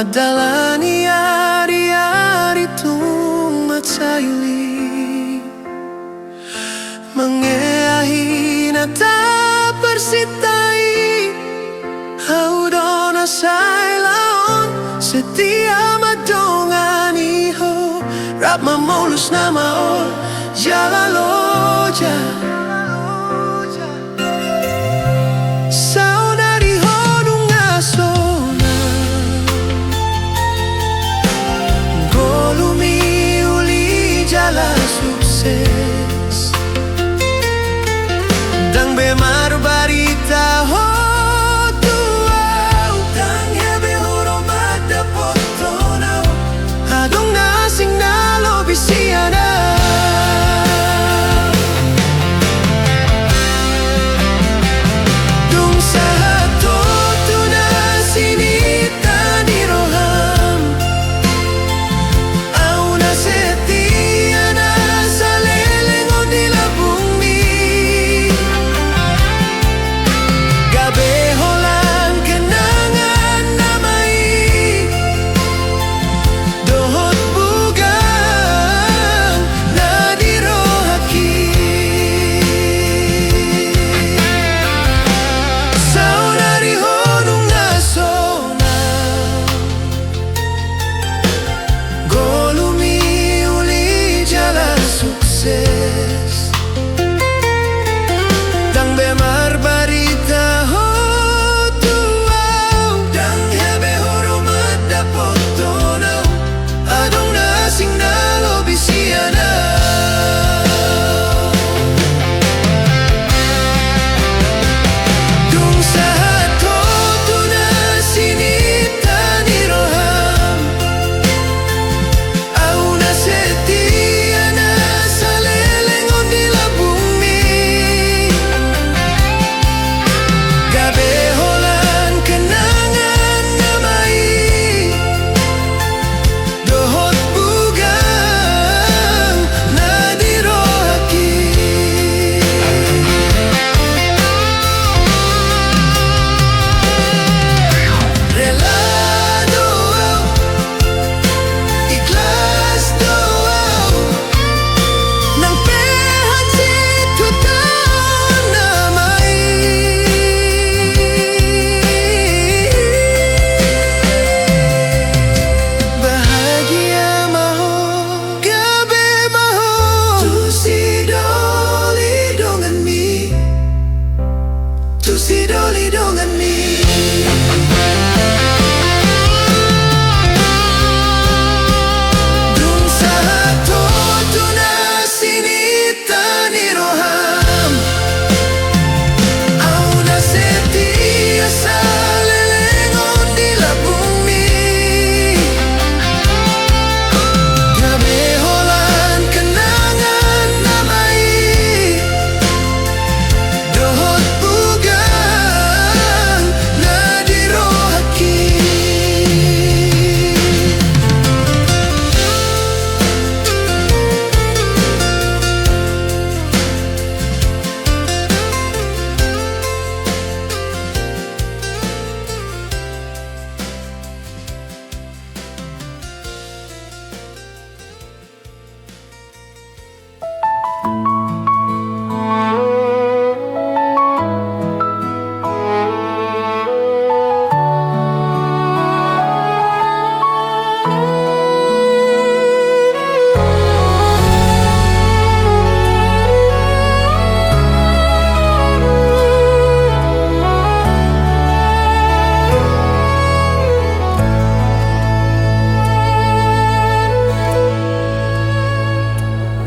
Madalani ari-ari tumat sayuli Mangeahi na ta persitai Haudona sailaon setia madongani ho Rap mamolus na maol Jalaloja Saudari hodung asona Golumi uli jala sukses Dang bemar barita ho tuau Dang hebe horomat da potonau Adong nasing na lobi siana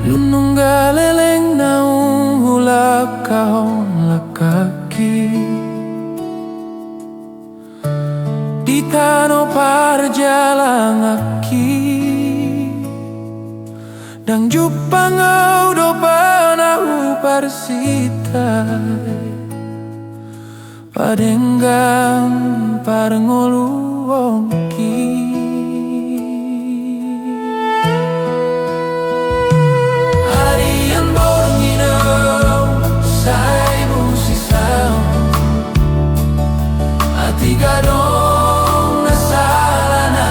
Nunggaleleng naung hula kahon lakaki Di tano parjalang aki Dang jupangau do panahu parsitai Padenggang parengolu wongki Tiga dong na sala na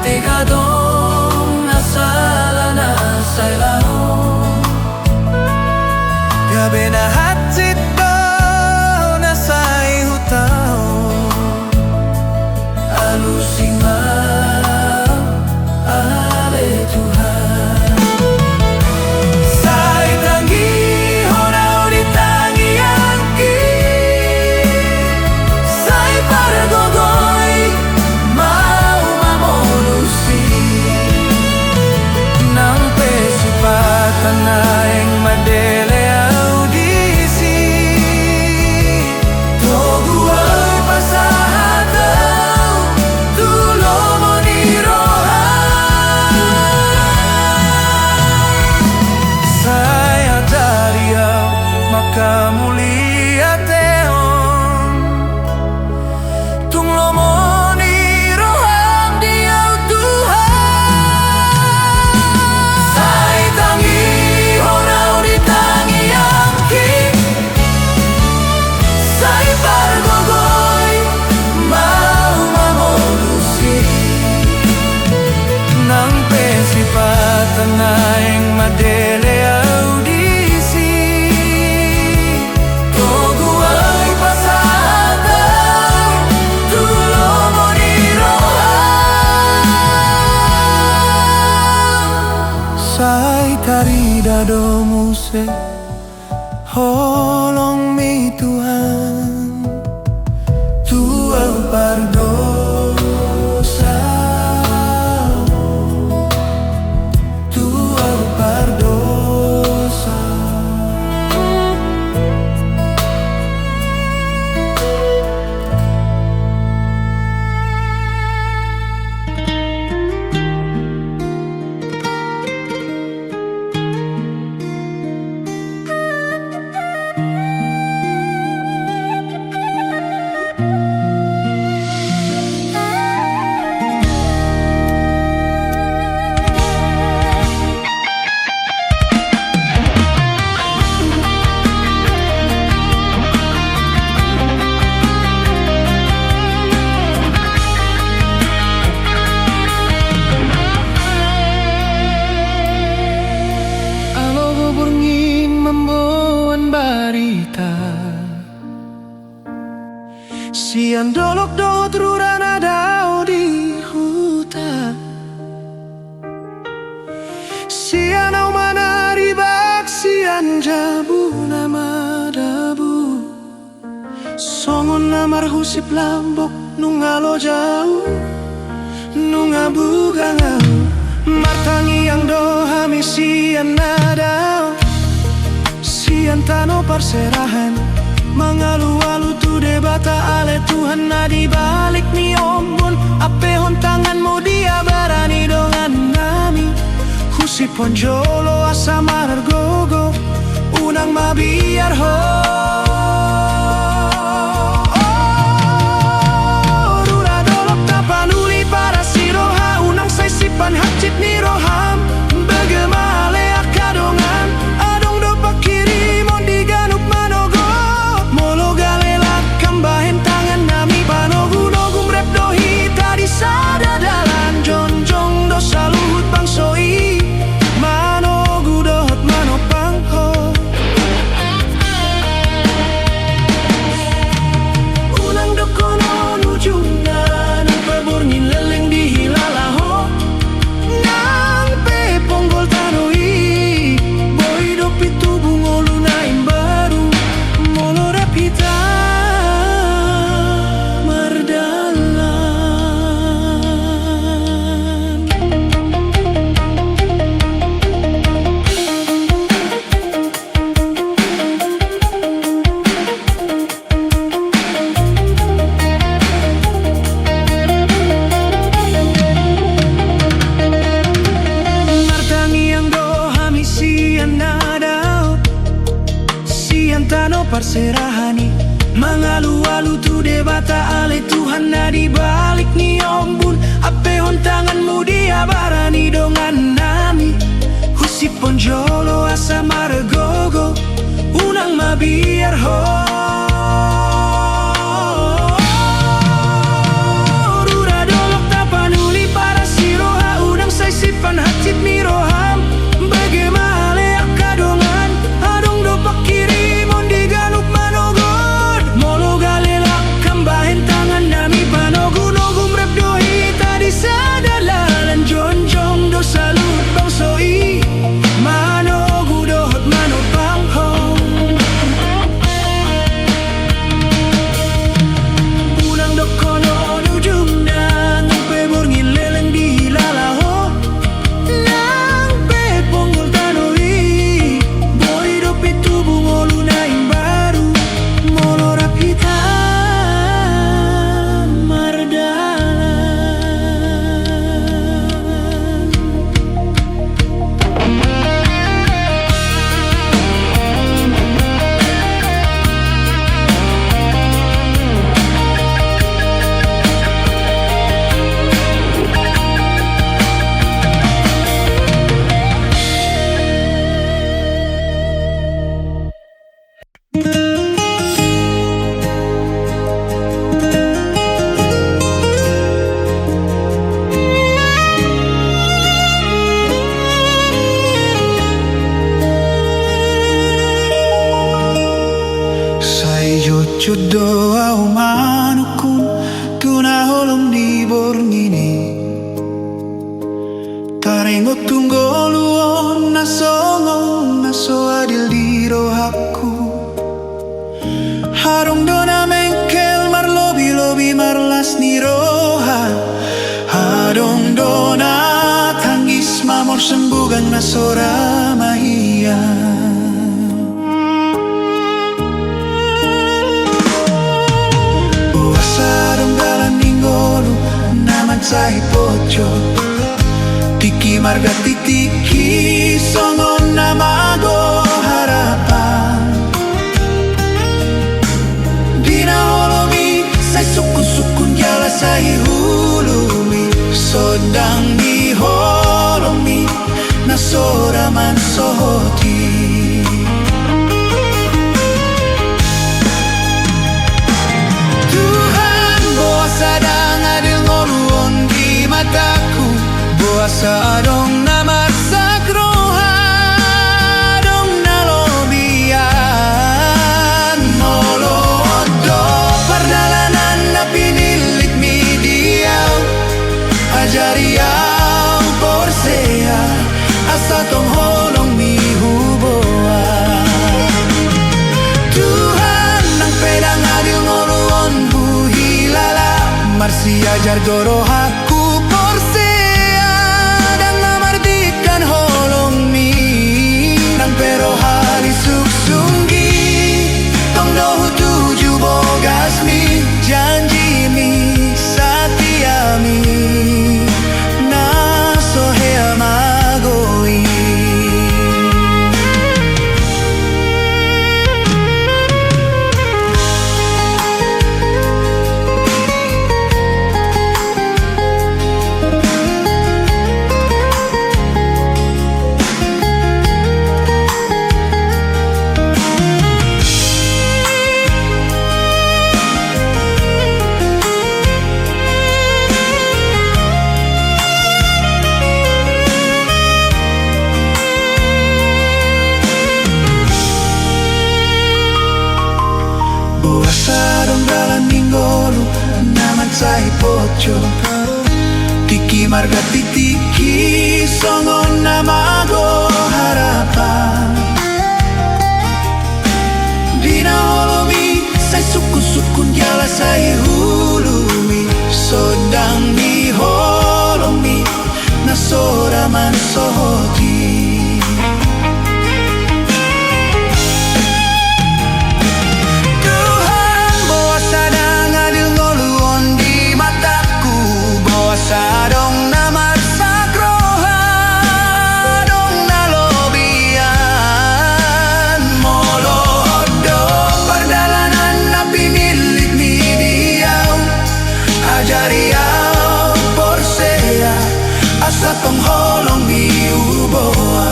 Tigadong nasala na sa ilaw. Gabi na hatid ko na sa ihutaw. Alusing ale Tuhan. Say tangi horaw di tangi angki. Say paragogoy mau mamolusi. Nang pesipatan na ing madele audisi. Toguay pasahataw tulo mo ni Rohan. Saya daliaw makamulia teon. Tunglo mo ni Rohan diaw Tuhan. Say tangi horaw di tangi angki. Say paragogoy mau mamolusi. Nang pesipatan na ing madele audisi. Toguay pasahataw tulo mo ni Rohan. Say tarida do muse holong mi Tuhan. Tuang pardosa, Tuang pardosa. Alo buburngi membawan barita. Sian dolok do trurana dao di huta. Sian au manari bak sian jabu nama dabu. Songon namar husip lambok nungalo jauh. Nungabuga ngau martangi yang do hami sian nadao. Sian tano perserahan mangalu-alu tu debata ale Tuhan na di balik ni ombon. Ape hon tanganmu dia barani dongan nami. Husi ponjolo asa marar gogo unang mabiar ho. Rura dolok tapanuli para si roha unang say sipan hacit ni roham. Bagaimana leak kadongan adong do pakiri mon diganup manogo. Molo galelak kambahin tangan nami panogu nogum rep dohi tadi sada dalan jonjong do saluhut bang soi. Manogu dohot manopang ho. Unang do kono nuju na nang peburngin leleng di hilalaho. Nang pe ponggol tanoi boy do pitu bungolu naim baru. Molo repita mardalan. Martangi yang do hami sian nadao. Sian tano perserahani mangalu-alu tu debata ale Tuhan na di balik ni ombun. Ape hon tanganmu dia barani dongan nami. Husi ponjolo asa maragogo unang mabiar ho. Rura dolok tapanuli para si Tarengo tunggo luon naso adil di rohaku. Harong dona mengkel marlobi marlas ni roha. Harong dona tangis mamor sembugan nasora mahia. Sarong dalan ninggolu naman sa hipocho. Tiki marga titiki songon na mago harapan. Di na holomi say sukun jala say hulumi. Sodang di holomi na soraman sohoti. Sa adong na marsakroha, adong na lobian. Molodo pardalanan na pinilit mi diyaw. Ajariyaw porsea, asa tong holong mi huboa. Tuhan ng pedang adil ngoluon buhilala. Marsi ajar gorohaku pero hari suksunggi tong dohu tuju bogas mi janji mi satia mi na sohea magoi. Sarong dalan ninggolu naman sa hipocho. Tiki marga titiki songon na mago harapan. Di na holomi say sukun jala say hulumi. Sodang di holomi na soraman sohoti. Sadong na marsakroha, adong na lobian. Molodo pardalanan na pinilit mi diyaw. Ajariyaw porsea, asa tong holong mi uboa.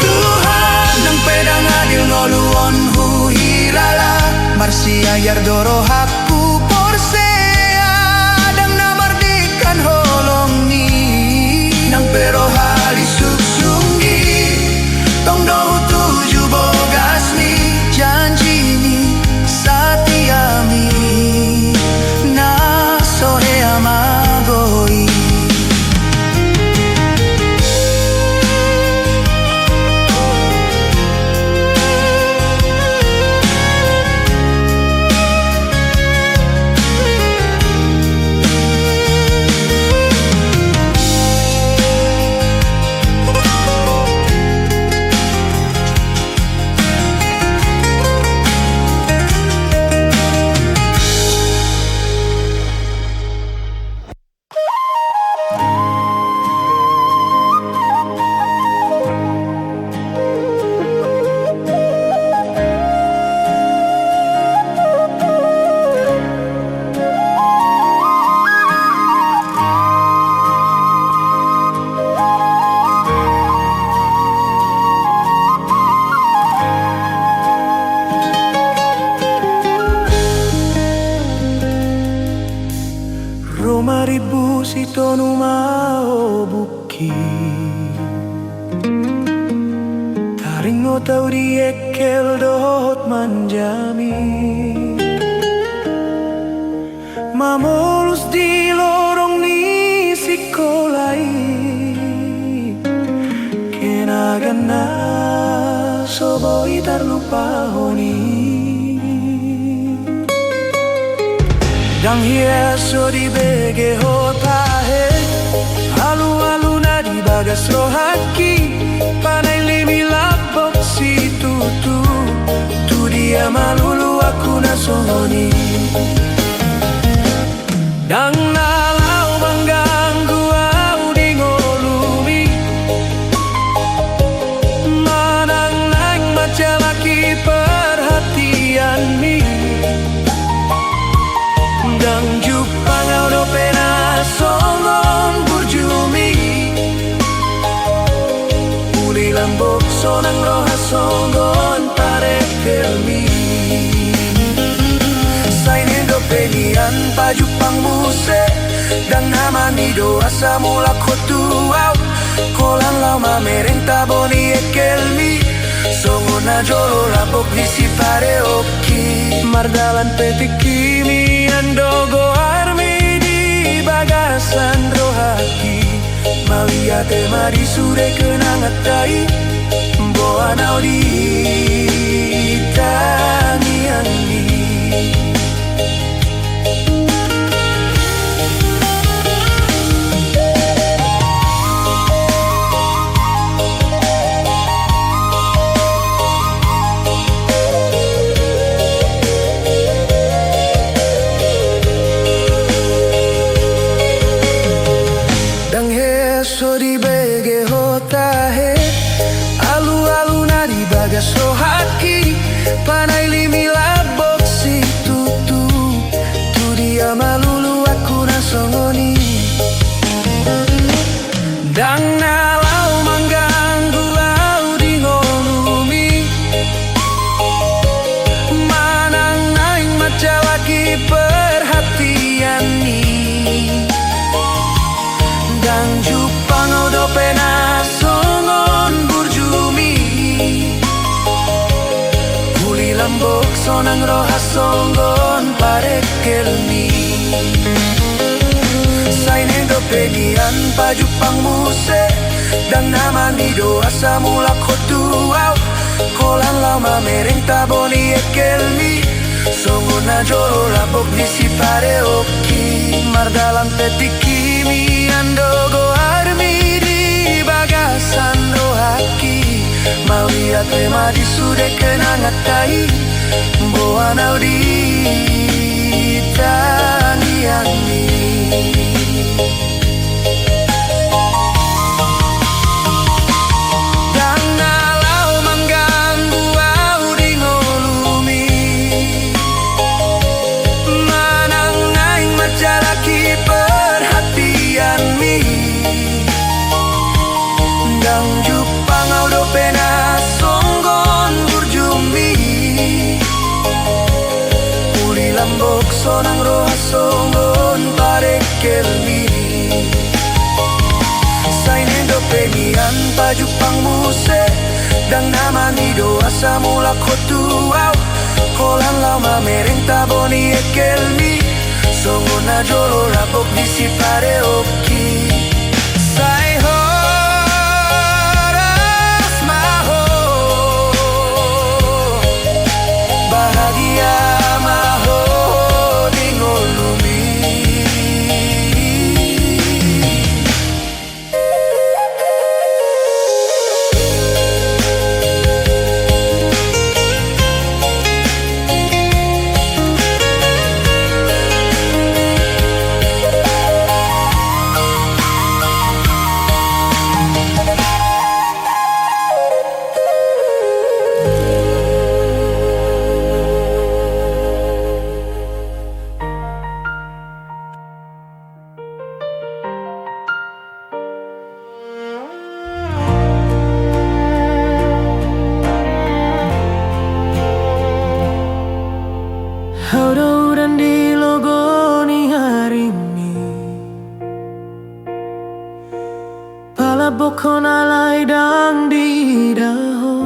Tuhan ng pedang adil ngoluon huhilala. Marsi ayar dorohaku pero hali suksunggi tong dohu tuju bogas mi janji mi satia mi na sohea magoi. Romaribu si tonu mau buki. Taringo tau diekel dohot manjami. Mamolus di lorong ni sikolai. terlupa honi Dang hieso di bege hotahe Halu-halu na di bagas rohaki Panay limi lapok si tutu Tu dia malulu aku na songoni Dang nalau mengganggu au di ngolumi Manang nang majalaki perhatian mi Dang jupang au do pena songon burjumi Uli lambok sonang roha songon pare kelmi Sainin do penian pajupang muse Dang nama ni do asa mula kotuau Kolan lau mamereng taboni ekelmi Songon na jolo labok disi pare oki Mardalan petik kimi andogo armi di bagasan rohaki Maliate mari sure kenangat tai Boa nau di tangian ni So di bege hotahe Alu-alu na di bagas rohaki Panay limi labok si tutu Tu dia malulu aku na songoni Dang nalau mengganggu lau di ngolumi Manang naing majalaki perhatian ni Dang jupang au do pena songon burjumi Uli lambok sonang roha songon pare kelmi Sainin do penian pajupang muse Dang nama ni do asa mula kotuau Kolan lau mamereng taboni ekelmi Songon na jolo labok disi pare oki Mardalan petik kimi andogo armi di bagasan rohaki Maliat tema di sude kenangat tai Boa nau di tangian ni Dang nalau mengganggu au di ngolumi Manang naing majalaki perhatian mi Dang jupang au do pena songgon burjumi Uli lambok sonang roha songon pare kelmi Sainin do penian pajupang muse Dang nama ni do asa mula kotuau Kolan lau mamereng taboni ekelmi Songon na jolo labok disi pare oki Sai horas maho Bahagia maho di ngolumi Haudan di logoni hari ini Pala bokon alai dang di daho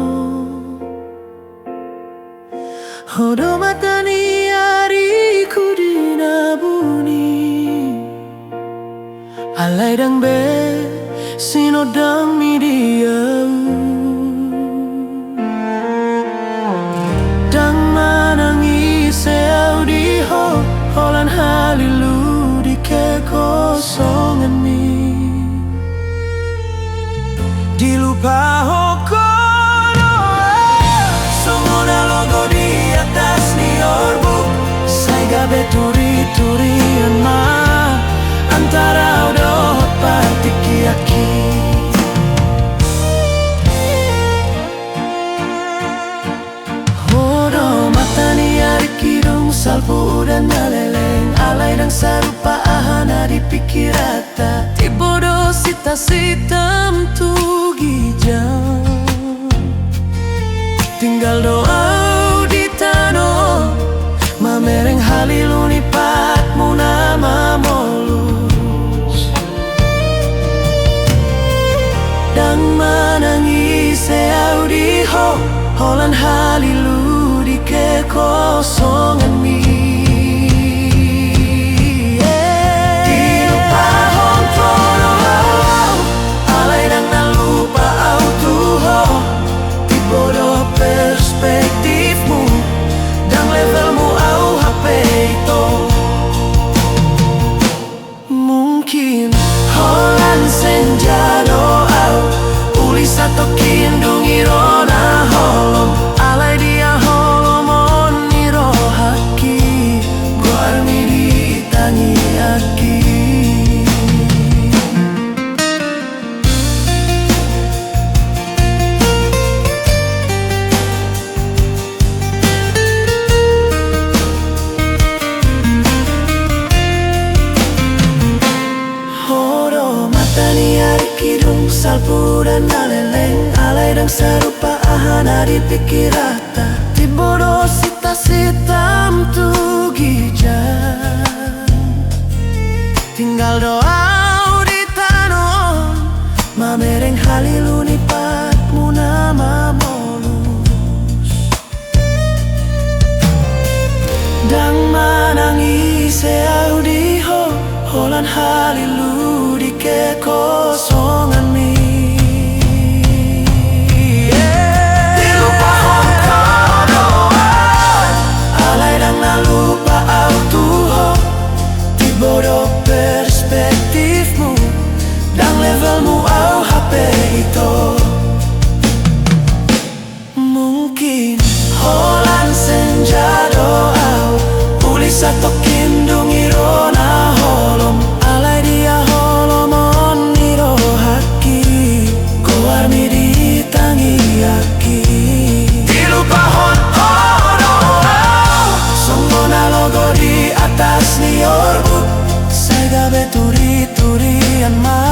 Hodo matani hari ku dinabuni Alai dang be sino dang mi diau pahokono Songona logo di atas ni orbu Saya gabe turi-turian ma Antara udah patiki aki Hodo mata ni ari kidung salpu dan naleleng Alay dan sarupa ahana dipikir rata Tibodo sita-sitam tu gijang Tinggal doa di tanah Mamereng haliluni patmu nama molus Dan menangis seau di ho Holan halilu di kekosongan mi Perspektifmu dan levelmu au HP itu Mungkin holan senja doau Ulis atau kindungi rona holom Alai dia holomon niro haki Guarmi ditangi aki Kidung salpu dan naleleng Alay dan serupa ahana dipikir rata Tibodo sita-sitam tu gijang Tinggal doa di tanah Mamereng haliluni patmu nama molus Dan menangis seau di ho Holan halilu di kekosongan mi Dilupa hongkono Alay dan nalupa autuho Tibodo perspektifmu Dan levelmu au HP itu Mungkin holan senja doau Ulis atau kindungi rona holom Alay dia holomon niro haki Guarmi ditangi aki Dilupa hon Songona logo di atas ni orbu Saya gabe turi-turian ma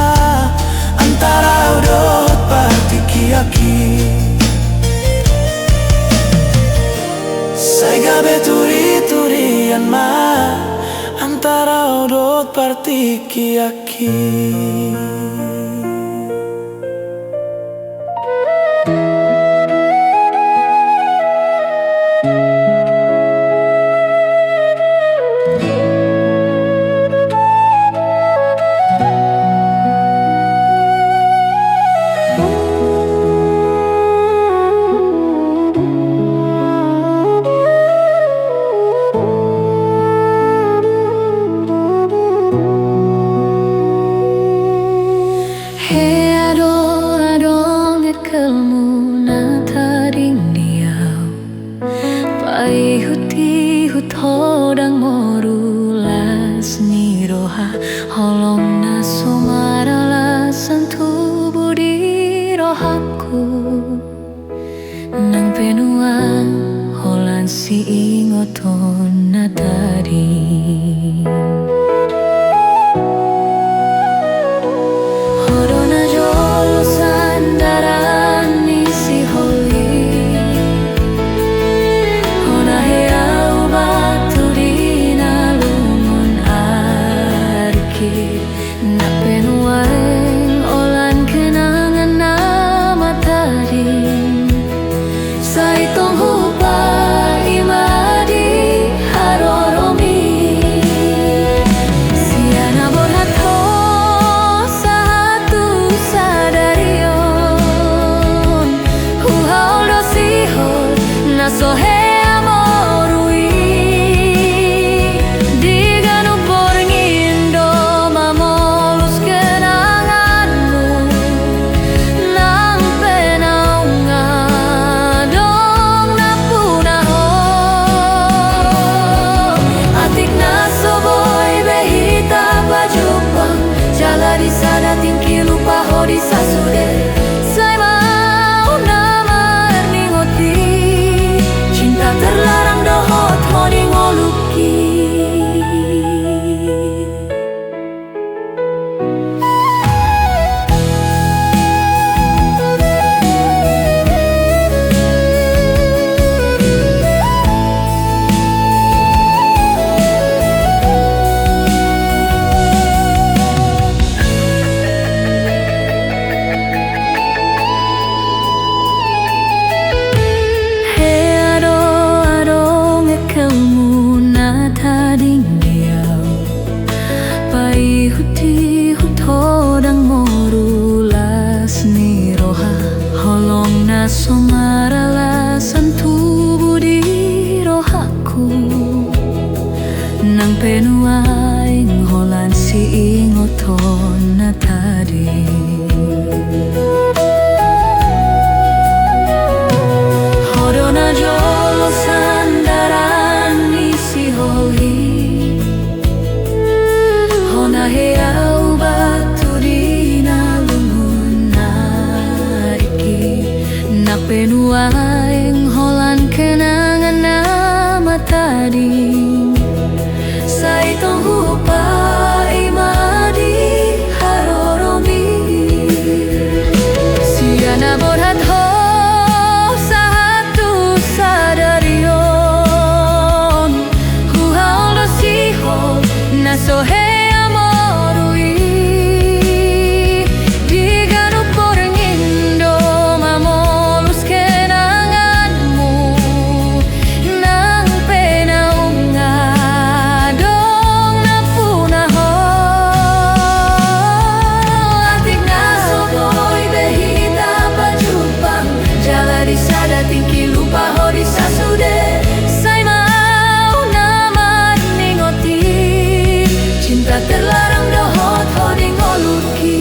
Antara udot patiki aki Saya gabe turi-turian ma Antara udot partiki aki di sasude. Saya mau nama ningoti, cinta terlarang dohot honi ngoluki. Huti hutodang morulas ni roha holong na somaralasan tubuh di rohaku nang penuaing holan si ingoton na tadi. Hodona jolo sandaran ni si holi hau batu di nalungun nariki nak penuaing holan kenangan nama tadi. Saitong hupa imadi haroromi siana borhat ho satu sadarion huhaol do siho nasohe tingki lupa ho di sasude. Saya mau nama ningoti, cinta terlarang dohot ho di ngoluki.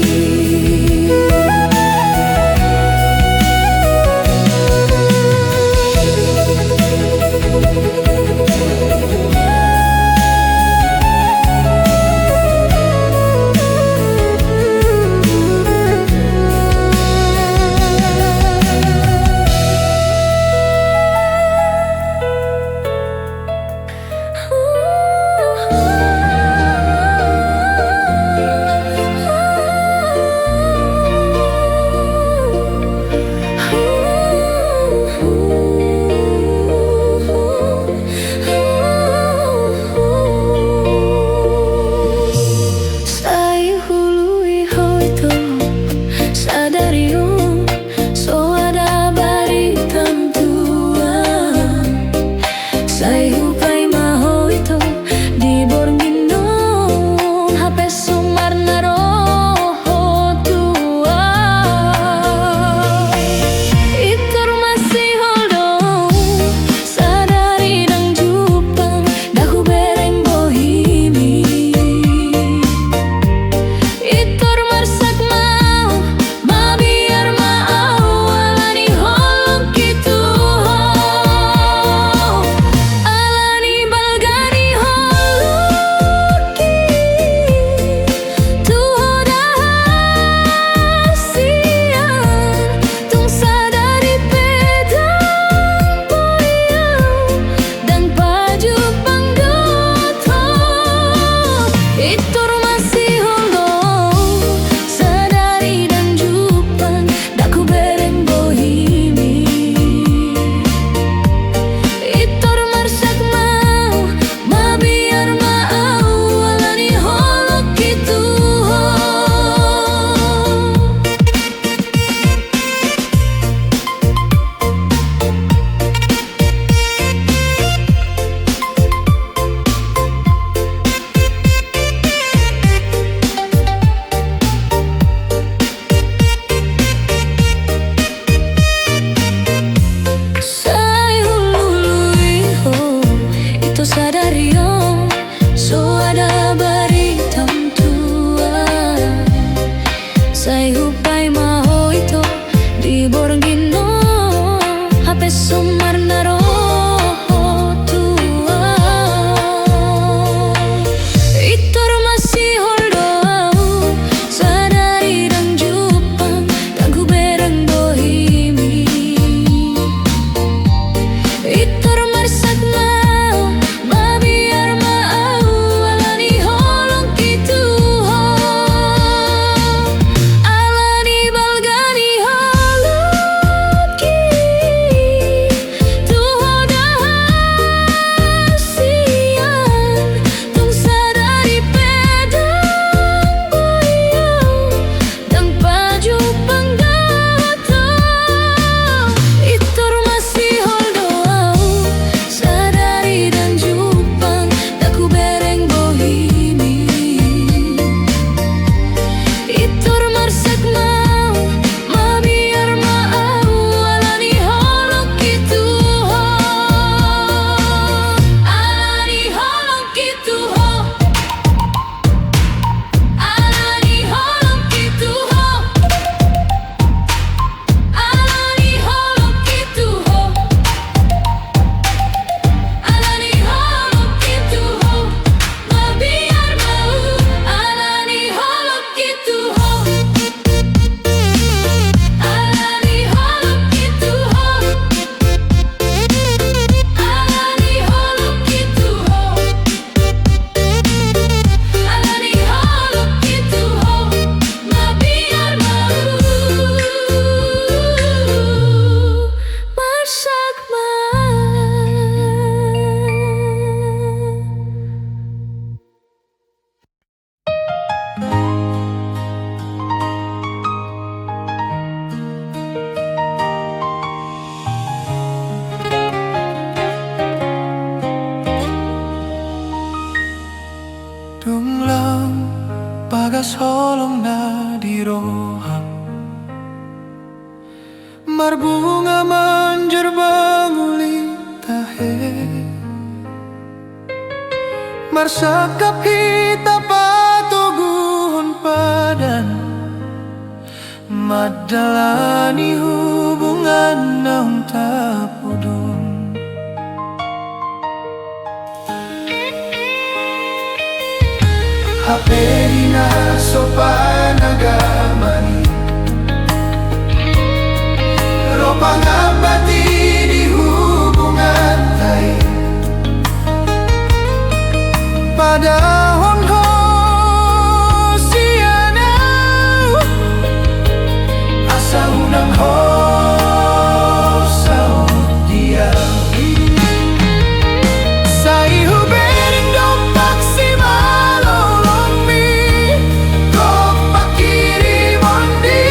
roham Marbunga manjar banguli tahe Marsakap hita patuguhon padan Madalani hubungan ng tapudon Haperi na sopan agamani Ropa nga pati di hubungan tayo Padahon ko siya na Asa unang ho sa dia Sa ihubering dompak si malolong mi Kok pakirimon di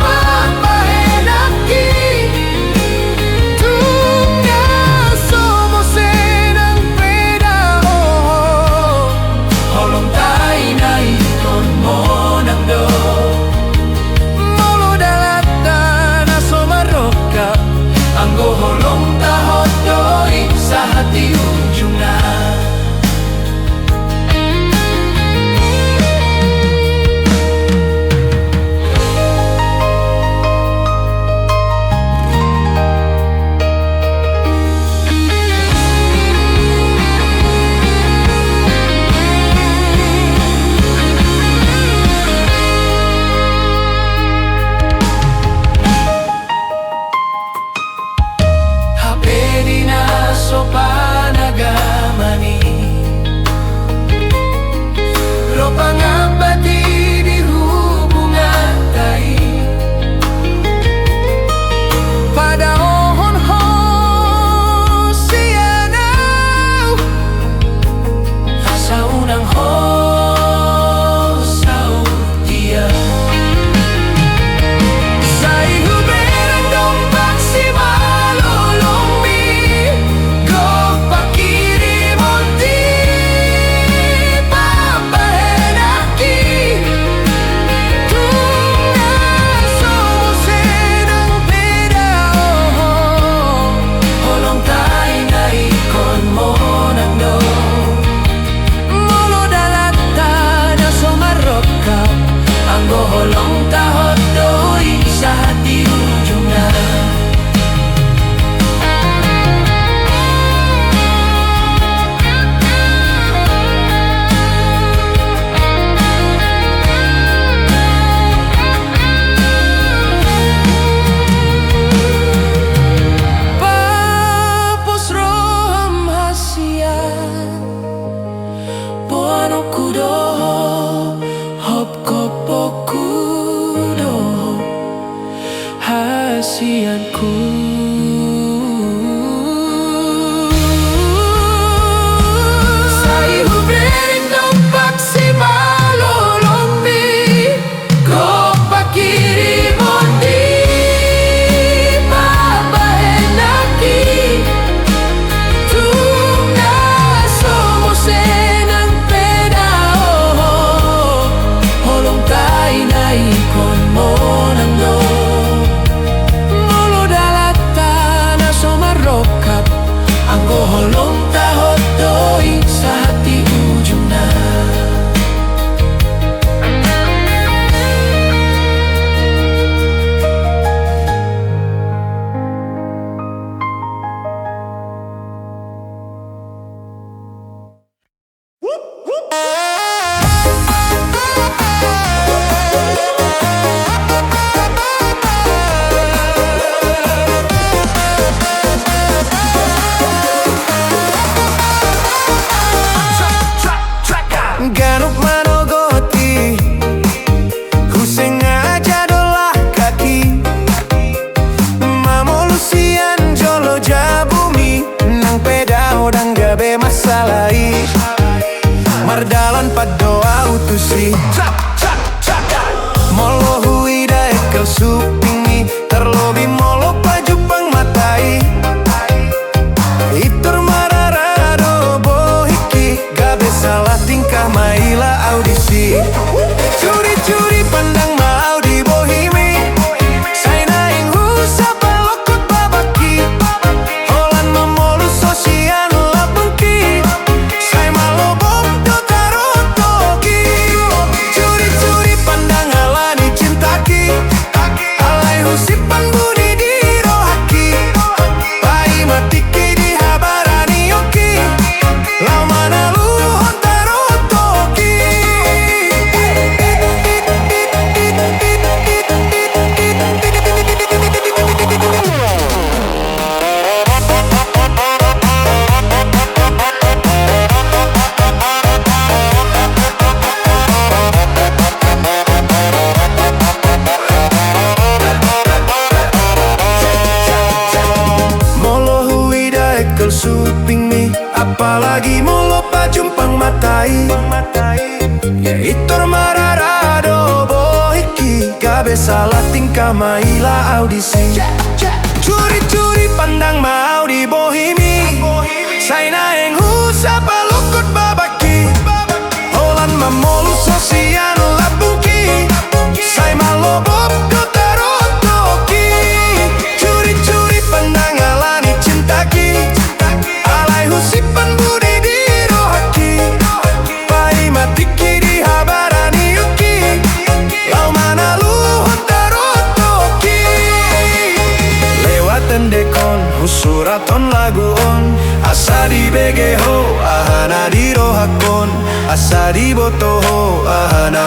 papahenaki Tunga somo senang peda oh salah tingkah maila audisi. Curi-curi pandang mau di bohimi, Saina yang husa palukut babaki, Holan mamolu sosian labuki, Sai malobop kota rotoki. Curi-curi pandang alani cintaki, Alai husipan budi di rohaki, Pai matiki di habarani yuki, Lau mana luhut tarotoki. Lewatan dekon husuraton laguon, asa di begeho ahana di rohakon, asa di botoho ahana